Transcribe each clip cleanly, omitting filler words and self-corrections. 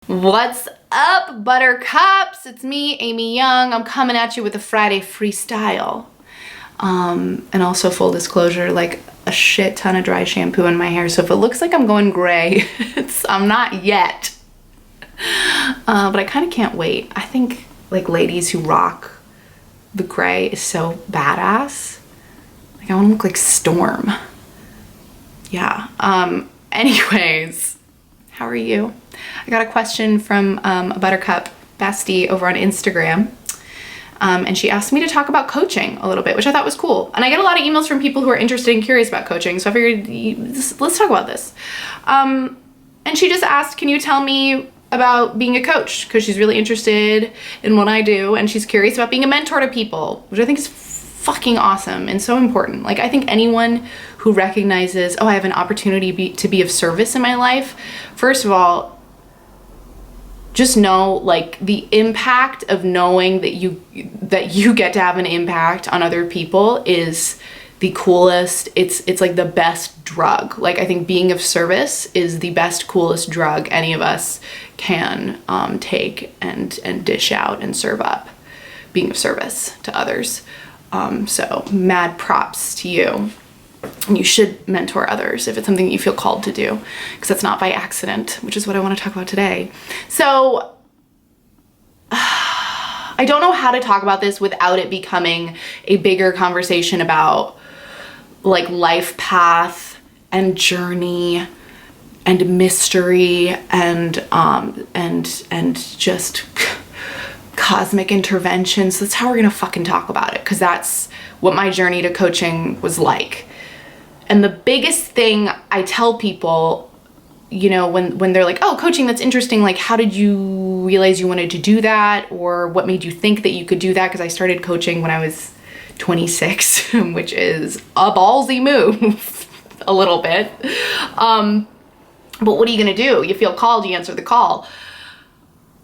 What's up, buttercups? It's me, Amy Young. I'm coming at you with a Friday freestyle. And also full disclosure, like a shit ton of dry shampoo in my hair. So if it looks like I'm going gray, I'm not yet. But I kind of can't wait. I think like ladies who rock the gray is so badass. Like I want to look like Storm. Yeah. Anyways, how are you? I got a question from a buttercup bestie over on Instagram. And she asked me to talk about coaching a little bit, which I thought was cool. And I get a lot of emails from people who are interested and curious about coaching. So I figured, let's talk about this. And she just asked, can you tell me about being a coach? Because she's really interested in what I do. And she's curious about being a mentor to people, which I think is fucking awesome and so important. Like I think anyone who recognizes, oh, I have an opportunity to be of service in my life. First of all, just know like the impact of knowing that you get to have an impact on other people is the coolest. It's like the best drug. Like I think being of service is the best, coolest drug any of us can take and dish out and serve up. Being of service to others. So mad props to you. And you should mentor others if it's something that you feel called to do, because that's not by accident, which is what I want to talk about today. So I don't know how to talk about this without it becoming a bigger conversation about like life path and journey and mystery and just cosmic interventions. That's how we're gonna fucking talk about it, because that's what my journey to coaching was like. And the biggest thing I tell people, you know, when they're like, oh, coaching, that's interesting. Like, how did you realize you wanted to do that? Or what made you think that you could do that? Because I started coaching when I was 26, which is a ballsy move, a little bit. But what are you gonna do? You feel called, you answer the call.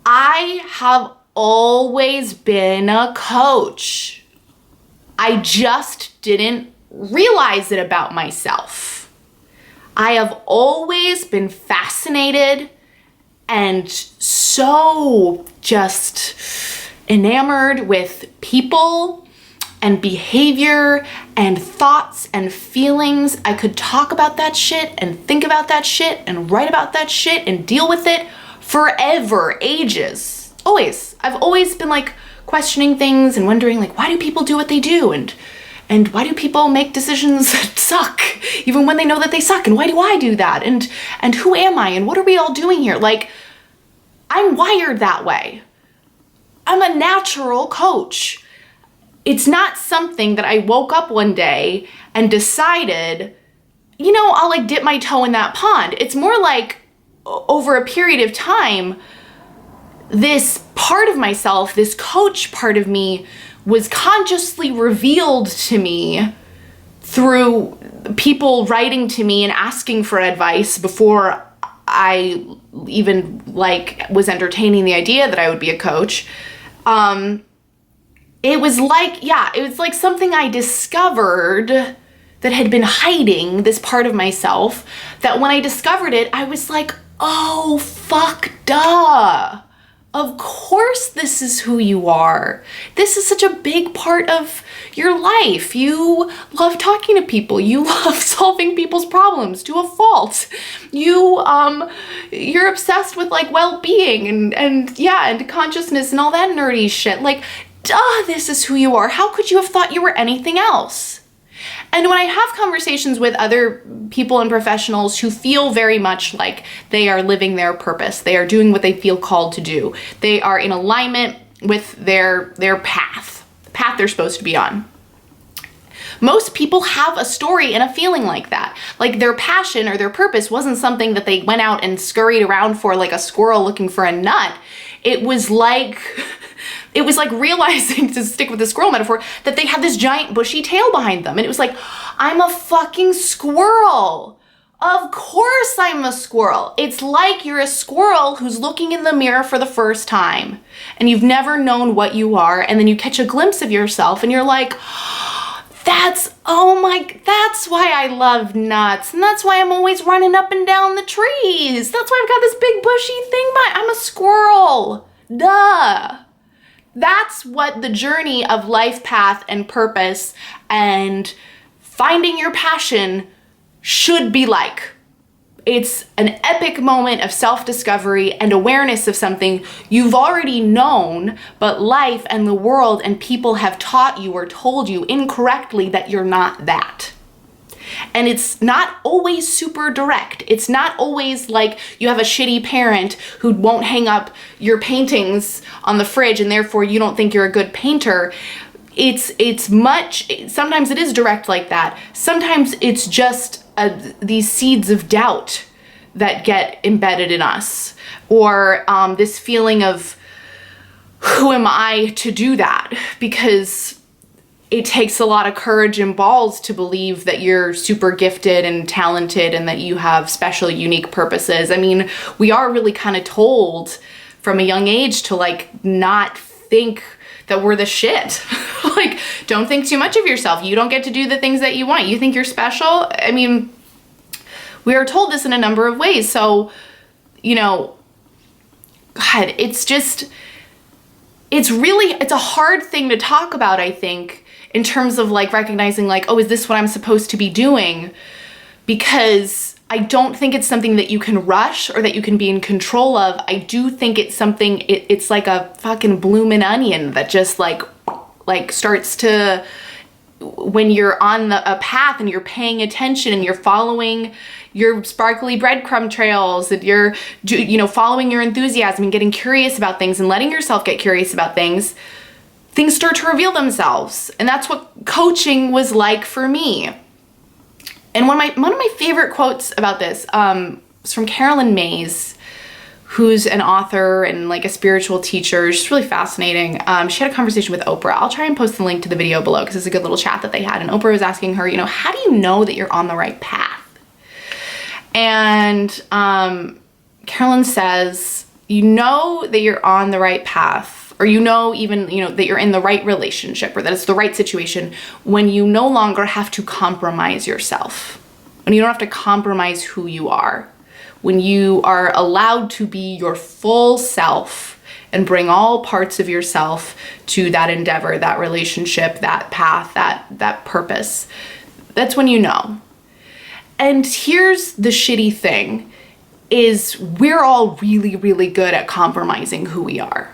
I have always been a coach. I just didn't realize it about myself. I have always been fascinated and so just enamored with people and behavior and thoughts and feelings. I could talk about that shit and think about that shit and write about that shit and deal with it forever, ages. Always. I've always been like questioning things and wondering like, why do people do what they do? And why do people make decisions that suck, even when they know that they suck? And why do I do that? And who am I? And what are we all doing here? Like, I'm wired that way. I'm a natural coach. It's not something that I woke up one day and decided, you know, I'll like dip my toe in that pond. It's more like over a period of time, this part of myself, this coach part of me, was consciously revealed to me through people writing to me and asking for advice before I even like was entertaining the idea that I would be a coach. It was like something I discovered that had been hiding, this part of myself, that when I discovered it, I was like, oh, fuck, duh. Of course this is who you are. This is such a big part of your life. You love talking to people. You love solving people's problems to a fault. You're obsessed with like well-being and consciousness and all that nerdy shit. Like, duh, this is who you are. How could you have thought you were anything else? And when I have conversations with other people and professionals who feel very much like they are living their purpose, they are doing what they feel called to do, they are in alignment with their path, the path they're supposed to be on. Most people have a story and a feeling like that. Like their passion or their purpose wasn't something that they went out and scurried around for like a squirrel looking for a nut. It was like realizing, to stick with the squirrel metaphor, that they had this giant bushy tail behind them. And it was like, I'm a fucking squirrel. Of course I'm a squirrel. It's like you're a squirrel who's looking in the mirror for the first time and you've never known what you are. And then you catch a glimpse of yourself and you're like, That's why I love nuts. And that's why I'm always running up and down the trees. That's why I've got this big bushy thing I'm a squirrel. Duh. That's what the journey of life path and purpose and finding your passion should be like. It's an epic moment of self-discovery and awareness of something you've already known, but life and the world and people have taught you or told you incorrectly that you're not that. And it's not always super direct. It's not always like you have a shitty parent who won't hang up your paintings on the fridge and therefore you don't think you're a good painter. Sometimes it is direct like that. Sometimes it's just these seeds of doubt that get embedded in us, or this feeling of, who am I to do that? Because it takes a lot of courage and balls to believe that you're super gifted and talented and that you have special, unique purposes. I mean, we are really kind of told from a young age to like not think that we're the shit. Like, don't think too much of yourself. You don't get to do the things that you want. You think you're special? I mean, we are told this in a number of ways. So, God, it's a hard thing to talk about, I think, in terms of like recognizing like, oh, is this what I'm supposed to be doing? Because I don't think it's something that you can rush or that you can be in control of. I do think it's something, it's like a fucking bloomin' onion that just like starts to, when you're on a path and you're paying attention and you're following your sparkly breadcrumb trails, and you're, following your enthusiasm and getting curious about things and letting yourself get curious about things start to reveal themselves. And that's what coaching was like for me. And one of my favorite quotes about this was from Carolyn Mays, who's an author and like a spiritual teacher. She's really fascinating. She had a conversation with Oprah. I'll try and post the link to the video below because it's a good little chat that they had. And Oprah was asking her, how do you know that you're on the right path? And Carolyn says, you know that you're on the right path, or that you're in the right relationship or that it's the right situation when you no longer have to compromise yourself, when you don't have to compromise who you are, when you are allowed to be your full self and bring all parts of yourself to that endeavor, that relationship, that path, that purpose. That's when you know. And here's the shitty thing, is we're all really, really good at compromising who we are.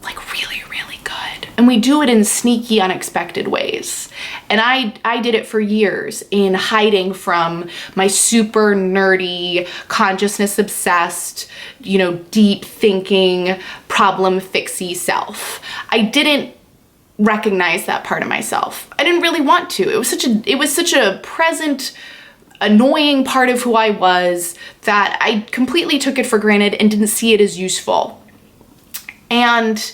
Like really, really good. And we do it in sneaky, unexpected ways. And I did it for years in hiding from my super nerdy, consciousness obsessed, deep thinking, problem fixy self. I didn't recognize that part of myself. I didn't really want to. It was such a present, annoying part of who I was that I completely took it for granted and didn't see it as useful. And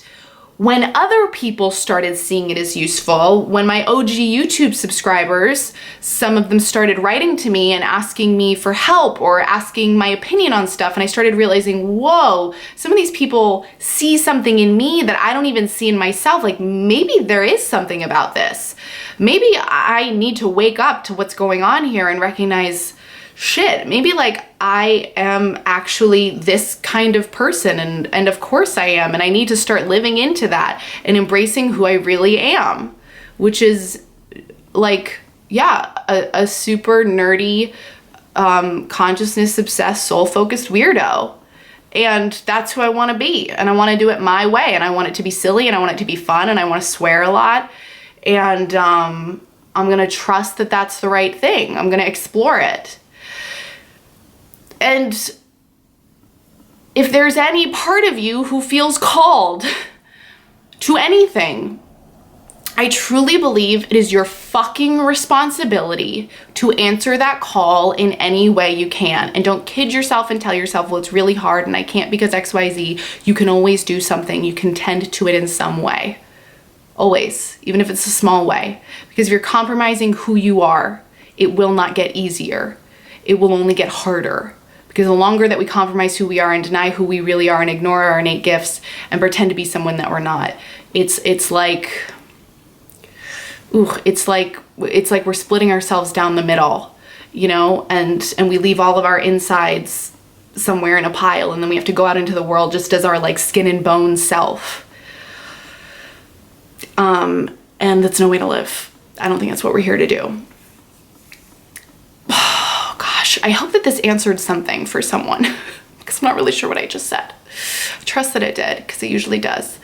when other people started seeing it as useful, when my OG YouTube subscribers, some of them started writing to me and asking me for help or asking my opinion on stuff, and I started realizing, whoa, some of these people see something in me that I don't even see in myself. Like, maybe there is something about this. Maybe I need to wake up to what's going on here and recognize, shit, maybe like I am actually this kind of person, and of course I am, and I need to start living into that and embracing who I really am, which is like, a super nerdy, consciousness obsessed, soul focused weirdo. And that's who I want to be, and I want to do it my way, and I want it to be silly, and I want it to be fun, and I want to swear a lot, and I'm gonna trust that that's the right thing. I'm gonna explore it. And if there's any part of you who feels called to anything, I truly believe it is your fucking responsibility to answer that call in any way you can. And don't kid yourself and tell yourself, well, it's really hard and I can't because XYZ. You can always do something. You can tend to it in some way. Always, even if it's a small way. Because if you're compromising who you are, it will not get easier. It will only get harder. Because the longer that we compromise who we are and deny who we really are and ignore our innate gifts and pretend to be someone that we're not, it's like it's like we're splitting ourselves down the middle, you know, and we leave all of our insides somewhere in a pile, and then we have to go out into the world just as our like skin and bones self. And that's no way to live. I don't think that's what we're here to do. Oh gosh, I hope that this answered something for someone because I'm not really sure what I just said. I trust that it did because it usually does.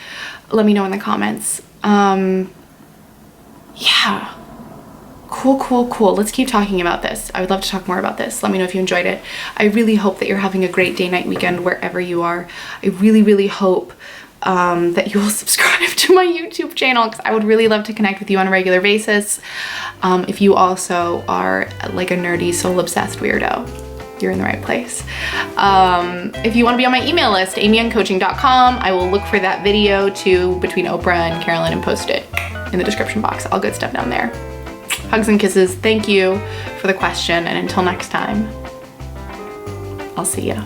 Let me know in the comments. Yeah. Cool. Let's keep talking about this. I would love to talk more about this. Let me know if you enjoyed it. I really hope that you're having a great day, night, weekend, wherever you are. I really hope that you will subscribe to my YouTube channel because I would really love to connect with you on a regular basis. If you also are like a nerdy, soul-obsessed weirdo, you're in the right place. If you want to be on my email list, amyuncoaching.com, I will look for that video too between Oprah and Carolyn and post it in the description box. All good stuff down there. Hugs and kisses. Thank you for the question, and until next time, I'll see ya.